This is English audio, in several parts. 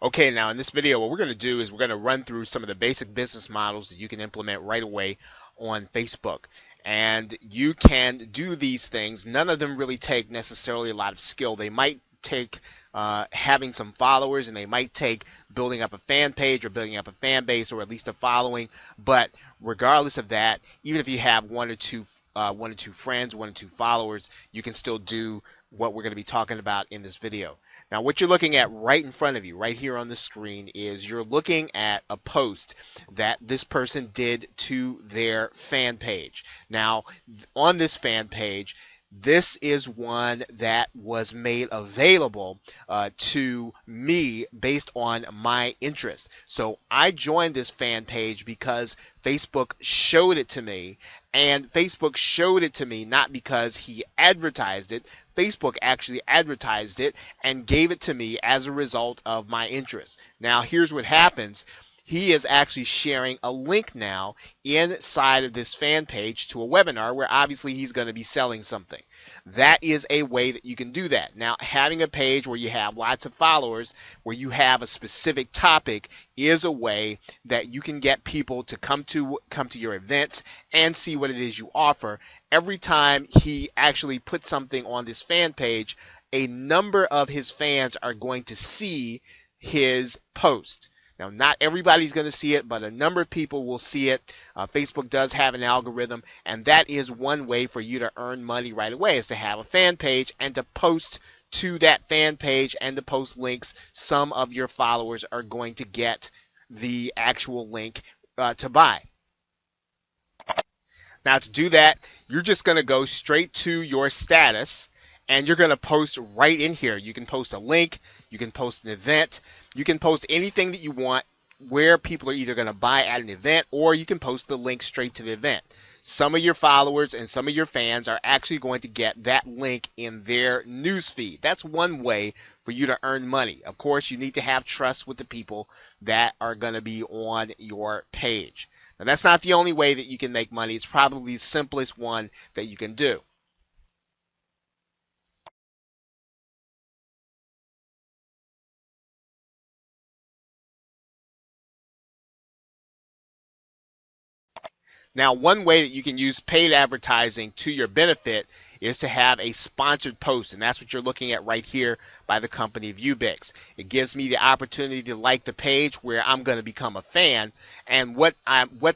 Okay, now in this video, what we're going to do is we're going to run through some of the basic business models that you can implement right away on Facebook. And you can do these things. None of them really take necessarily a lot of skill. They might take having some followers, and they might take building up a fan page or building up a fan base or at least a following. But regardless of that, even if you have one or two friends, one or two followers, you can still do what we're going to be talking about in this video. Now, what you're looking at right in front of you, right here on the screen, is you're looking at a post that this person did to their fan page. Now, on this fan page, this is one that was made available to me based on my interest. So I joined this fan page because Facebook showed it to me, and Facebook showed it to me not because he advertised it. Facebook actually advertised it and gave it to me as a result of my interest. Now, here's what happens. He is actually sharing a link now inside of this fan page to a webinar where obviously he's going to be selling something. That is a way that you can do that. Now, having a page where you have lots of followers, where you have a specific topic, is a way that you can get people to come to your events and see what it is you offer. Every time he actually puts something on this fan page, a number of his fans are going to see his post. Now, not everybody's going to see it, but a number of people will see it. Facebook does have an algorithm, and that is one way for you to earn money right away, is to have a fan page and to post to that fan page and to post links. Some of your followers are going to get the actual link to buy. Now, to do that, you're just going to go straight to your status, and you're going to post right in here. You can post a link, you can post an event, you can post anything that you want where people are either going to buy at an event, or you can post the link straight to the event. Some of your followers and some of your fans are actually going to get that link in their news feed. That's one way for you to earn money. Of course, you need to have trust with the people that are going to be on your page. Now, that's not the only way that you can make money. It's probably the simplest one that you can do. Now, one way that you can use paid advertising to your benefit is to have a sponsored post, and that's what you're looking at right here by the company Viewbix. It gives me the opportunity to like the page where I'm going to become a fan, and what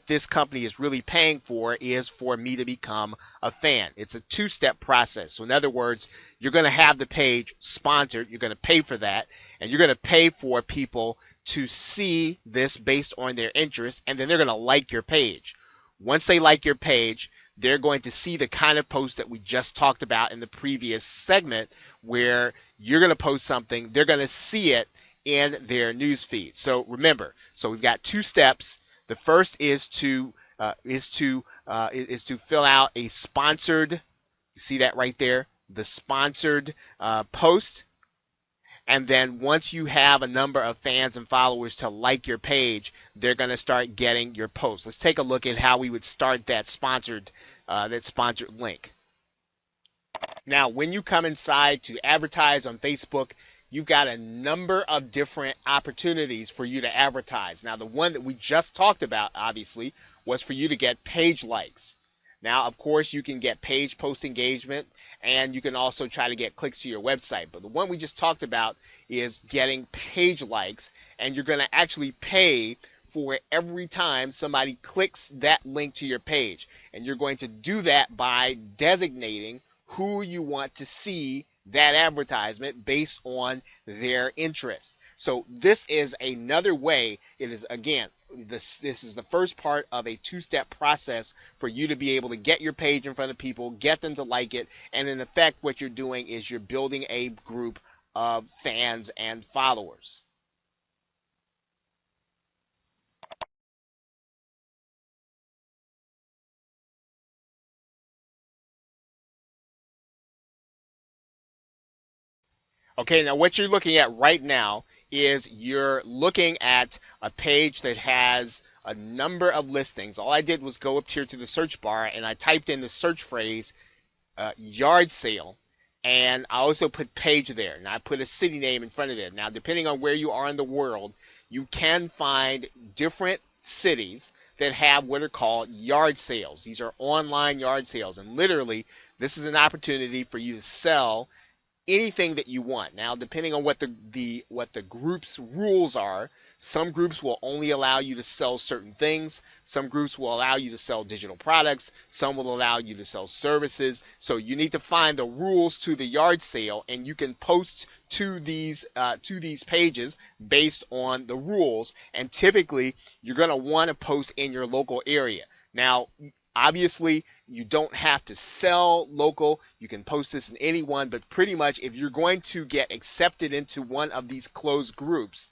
this company is really paying for is for me to become a fan. It's a two-step process. So in other words, you're going to have the page sponsored, you're going to pay for that, and you're going to pay for people to see this based on their interest, and then they're going to like your page. Once they like your page, they're going to see the kind of post that we just talked about in the previous segment, where you're going to post something, they're going to see it in their news feed. So remember, so we've got two steps. The first is to fill out a sponsored. You see that right there, the sponsored post. And then once you have a number of fans and followers to like your page, they're going to start getting your posts. Let's take a look at how we would start that sponsored link. Now, when you come inside to advertise on Facebook, you've got a number of different opportunities for you to advertise. Now, the one that we just talked about, obviously, was for you to get page likes. Now, of course, you can get page post engagement, and you can also try to get clicks to your website. But the one we just talked about is getting page likes, and you're going to actually pay for every time somebody clicks that link to your page. And you're going to do that by designating who you want to see that advertisement based on their interest. So this is another way. It is, again, this is the first part of a two-step process for you to be able to get your page in front of people, get them to like it, and in effect what you're doing is you're building a group of fans and followers. Okay, now what you're looking at right now is you're looking at a page that has a number of listings. All I did was go up here to the search bar and I typed in the search phrase yard sale, and I also put page there. And I put a city name in front of it. Now, depending on where you are in the world, you can find different cities that have what are called yard sales. These are online yard sales, and literally, this is an opportunity for you to sell anything that you want. Now, depending on what the group's rules are, some groups will only allow you to sell certain things. Some groups will allow you to sell digital products. Some will allow you to sell services. So you need to find the rules to the yard sale, and you can post to these pages based on the rules. And typically, you're going to want to post in your local area. Now, obviously, you don't have to sell local. You can post this in any one, but pretty much if you're going to get accepted into one of these closed groups,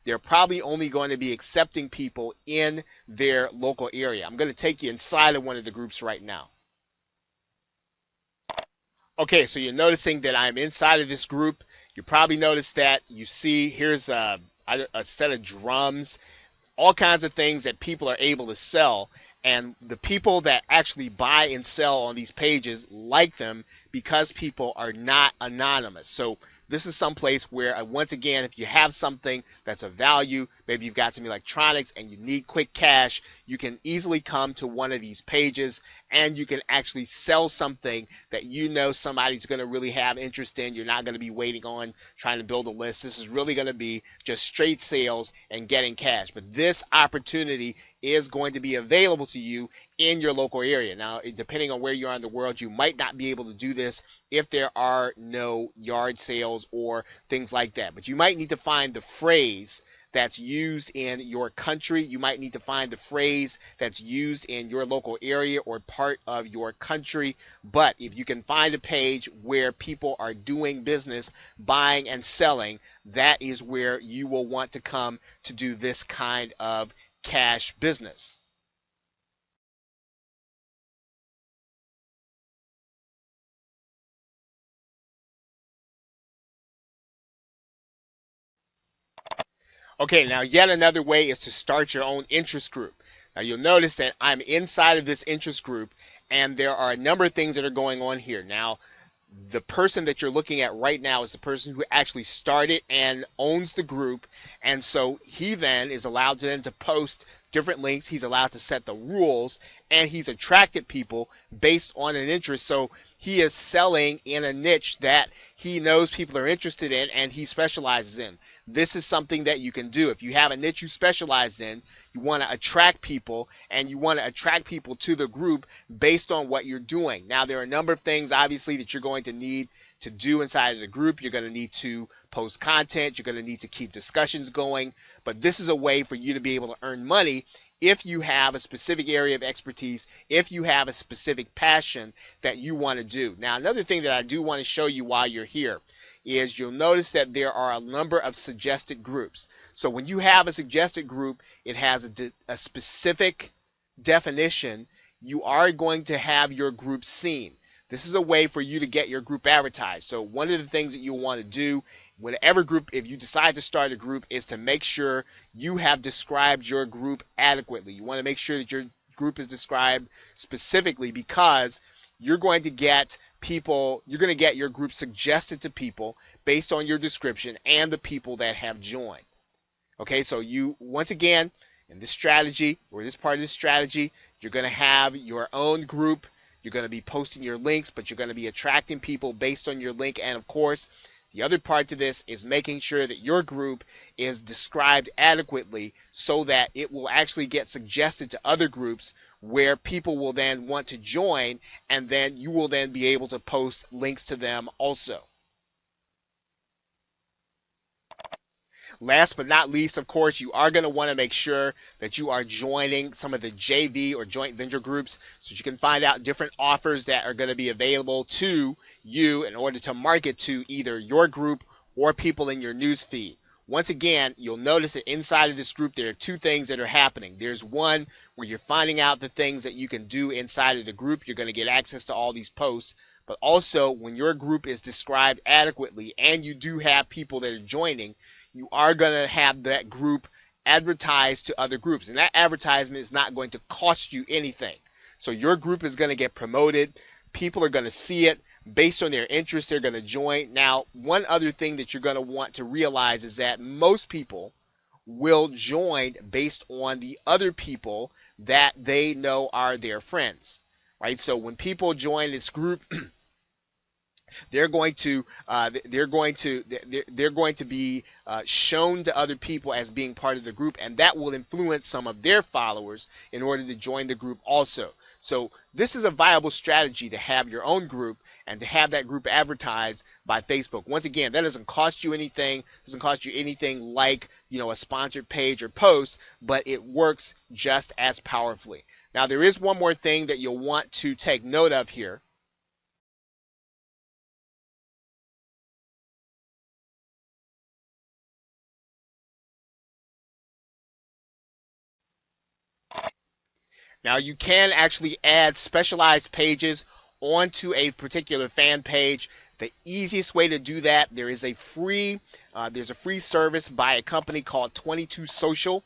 they're probably only going to be accepting people in their local area. I'm going to take you inside of one of the groups right now. Okay, so you're noticing that I'm inside of this group. You probably noticed that you see here's a set of drums, all kinds of things that people are able to sell. And the people that actually buy and sell on these pages like them because people are not anonymous. So this is some place where, once again, if you have something that's of value, maybe you've got some electronics and you need quick cash, you can easily come to one of these pages and you can actually sell something that you know somebody's going to really have interest in. You're not going to be waiting on trying to build a list. This is really going to be just straight sales and getting cash. But this opportunity is going to be available to you in your local area. Now, depending on where you are in the world, you might not be able to do this if there are no yard sales or things like that. But you might need to find the phrase that's used in your country. You might need to find the phrase that's used in your local area or part of your country. But if you can find a page where people are doing business, buying and selling, that is where you will want to come to do this kind of cash business. Okay, now yet another way is to start your own interest group. Now you'll notice that I'm inside of this interest group and there are a number of things that are going on here. Now, the person that you're looking at right now is the person who actually started and owns the group, and so he then is allowed to post different links. He's allowed to set the rules, and he's attracted people based on an interest. So he is selling in a niche that he knows people are interested in and he specializes in. This is something that you can do. If you have a niche you specialize in, you want to attract people, and you want to attract people to the group based on what you're doing. Now, there are a number of things, obviously, that you're going to need to do inside of the group. You're going to need to post content. You're going to need to keep discussions going. But this is a way for you to be able to earn money if you have a specific area of expertise, if you have a specific passion that you want to do. Now, another thing that I do want to show you while you're here is you'll notice that there are a number of suggested groups. So when you have a suggested group, it has a specific definition. You are going to have your group seen. This is a way for you to get your group advertised. So one of the things that you'll want to do, whatever group, if you decide to start a group, is to make sure you have described your group adequately. You want to make sure that your group is described specifically, because you're going to get your group suggested to people based on your description and the people that have joined. Okay, so you, once again, in this strategy, or this part of this strategy, you're going to have your own group. You're going to be posting your links, but you're going to be attracting people based on your link. And of course, the other part to this is making sure that your group is described adequately so that it will actually get suggested to other groups where people will then want to join, and then you will then be able to post links to them also. Last but not least, of course, you are going to want to make sure that you are joining some of the JV or joint venture groups so that you can find out different offers that are going to be available to you in order to market to either your group or people in your news feed. Once again, you'll notice that inside of this group there are two things that are happening. There's one where you're finding out the things that you can do inside of the group. You're going to get access to all these posts. But also, when your group is described adequately and you do have people that are joining, you are going to have that group advertise to other groups. And that advertisement is not going to cost you anything. So your group is going to get promoted. People are going to see it. Based on their interest, they're going to join. Now, one other thing that you're going to want to realize is that most people will join based on the other people that they know are their friends, right? So when people join this group, they're going to be shown to other people as being part of the group, and that will influence some of their followers in order to join the group also. So this is a viable strategy to have your own group and to have that group advertised by Facebook. Once again, that doesn't cost you anything. Doesn't cost you anything like, a sponsored page or post, but it works just as powerfully. Now, there is one more thing that you'll want to take note of here. Now, you can actually add specialized pages onto a particular fan page. The easiest way to do that, there's a free service by a company called 22 Social,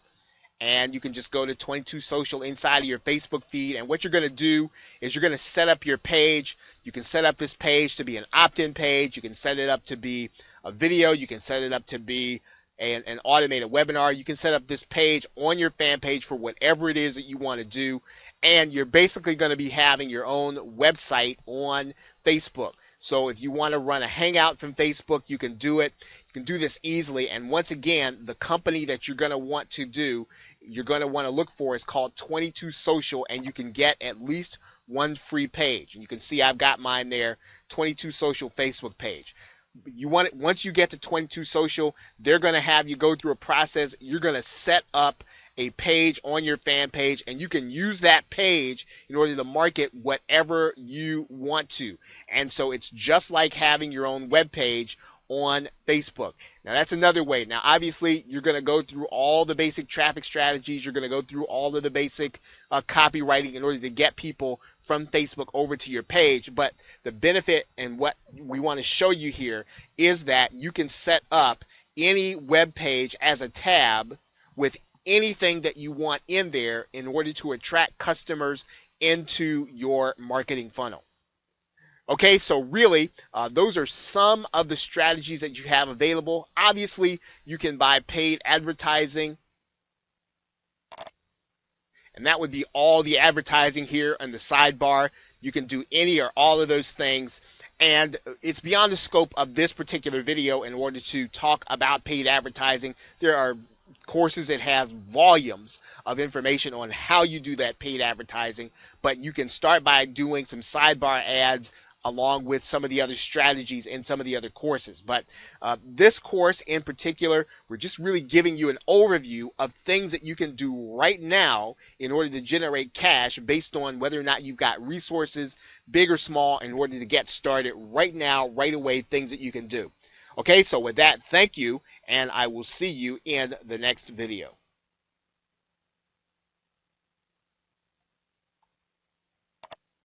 and you can just go to 22 Social inside of your Facebook feed, and what you're going to do is you're going to set up your page. You can set up this page to be an opt-in page. You can set it up to be a video. You can set it up to be an automated webinar. You can set up this page on your fan page for whatever it is that you want to do, and you're basically going to be having your own website on Facebook. So if you want to run a hangout from Facebook, you can do it. You can do this easily, and once again, the company that you're going to want to look for is called 22 Social, and you can get at least one free page. And you can see I've got mine there, 22 Social Facebook page. Once you get to 22 Social, they're going to have you go through a process. You're going to set up a page on your fan page, and you can use that page in order to market whatever you want to. And so it's just like having your own web page on Facebook. Now, that's another way. Now, obviously, you're going to go through all the basic traffic strategies. You're going to go through all of the basic copywriting in order to get people from Facebook over to your page. But the benefit and what we want to show you here is that you can set up any web page as a tab with anything that you want in there in order to attract customers into your marketing funnel. Okay, so really, those are some of the strategies that you have available. Obviously, you can buy paid advertising, and that would be all the advertising here on the sidebar. You can do any or all of those things, and it's beyond the scope of this particular video in order to talk about paid advertising. There are courses that has volumes of information on how you do that paid advertising, but you can start by doing some sidebar ads along with some of the other strategies in some of the other courses. But this course in particular, we're just really giving you an overview of things that you can do right now in order to generate cash based on whether or not you've got resources, big or small, in order to get started right now, right away, things that you can do. Okay, so with that, thank you, and I will see you in the next video.